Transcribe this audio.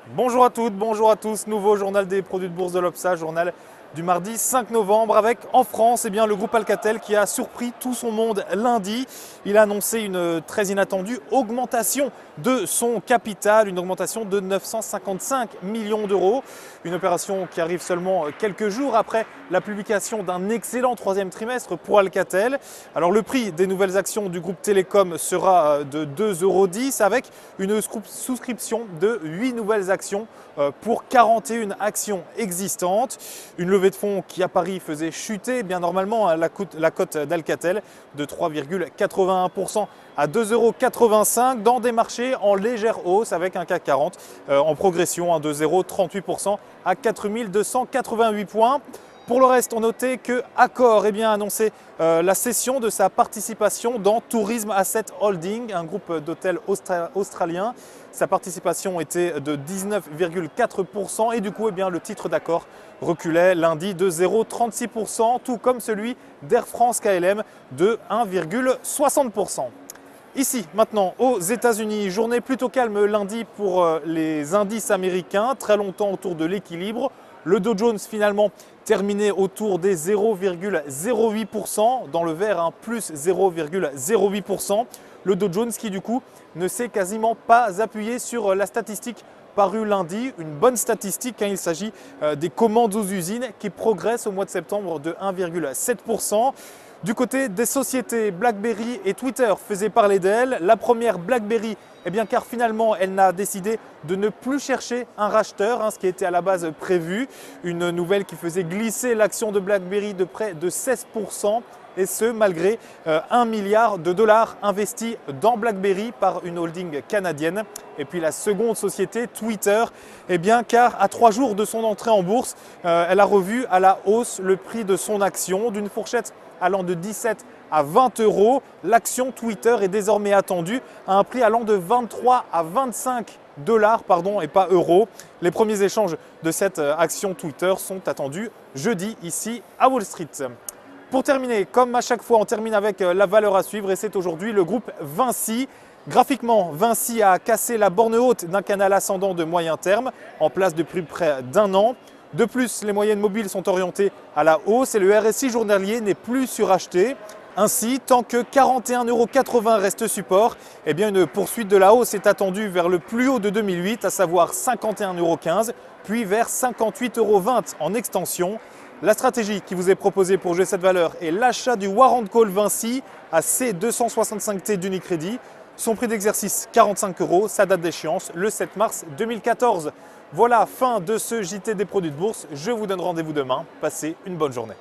Bonjour à toutes, bonjour à tous. Nouveau journal des produits de bourse de l'Obsa, journal du mardi 5 novembre avec en France le groupe Alcatel qui a surpris tout son monde lundi. Il a annoncé une très inattendue augmentation de son capital, une augmentation de 955 millions d'euros. Une opération qui arrive seulement quelques jours après la publication d'un excellent troisième trimestre pour Alcatel. Alors le prix des nouvelles actions du groupe Télécom sera de 2,10 € avec une souscription de 8 nouvelles actions pour 41 actions existantes. Une levée de fonds qui à Paris faisait chuter bien normalement la cote d'Alcatel de 3,81% à 2,85 € dans des marchés en légère hausse avec un CAC 40 en progression de 0,38% à 4288 points. Pour le reste, on notait que Accor a annoncé la cession de sa participation dans Tourism Asset Holding, un groupe d'hôtels australien. Sa participation était de 19,4% et du coup, le titre d'Accor reculait lundi de 0,36%, tout comme celui d'Air France KLM de 1,60%. Ici, maintenant, aux États-Unis, journée plutôt calme lundi pour les indices américains, très longtemps autour de l'équilibre. Le Dow Jones finalement terminé autour des 0,08%, dans le vert, plus 0,08%. Le Dow Jones qui du coup ne s'est quasiment pas appuyé sur la statistique parue lundi, une bonne statistique, il s'agit des commandes aux usines qui progressent au mois de septembre de 1,7%. Du côté des sociétés, BlackBerry et Twitter faisaient parler d'elle. La première, BlackBerry, car finalement elle n'a décidé de ne plus chercher un racheteur, ce qui était à la base prévu. Une nouvelle qui faisait glisser l'action de BlackBerry de près de 16%. Et ce, malgré 1 milliard de dollars investis dans BlackBerry par une holding canadienne. Et puis la seconde société, Twitter, car à 3 jours de son entrée en bourse, elle a revu à la hausse le prix de son action d'une fourchette allant de 17 à 20 €. L'action Twitter est désormais attendue à un prix allant de 23 à 25 $ et pas euros. Les premiers échanges de cette action Twitter sont attendus jeudi ici à Wall Street. Pour terminer, comme à chaque fois, on termine avec la valeur à suivre et c'est aujourd'hui le groupe Vinci. Graphiquement, Vinci a cassé la borne haute d'un canal ascendant de moyen terme en place depuis près d'un an. De plus, les moyennes mobiles sont orientées à la hausse et le RSI journalier n'est plus suracheté. Ainsi, tant que 41,80 € reste support, une poursuite de la hausse est attendue vers le plus haut de 2008, à savoir 51,15 €, puis vers 58,20 € en extension. La stratégie qui vous est proposée pour jouer cette valeur est l'achat du Warrant Call Vinci à C265T d'Unicredit. Son prix d'exercice 45 €, sa date d'échéance le 7 mars 2014. Voilà, fin de ce JT des produits de bourse. Je vous donne rendez-vous demain. Passez une bonne journée.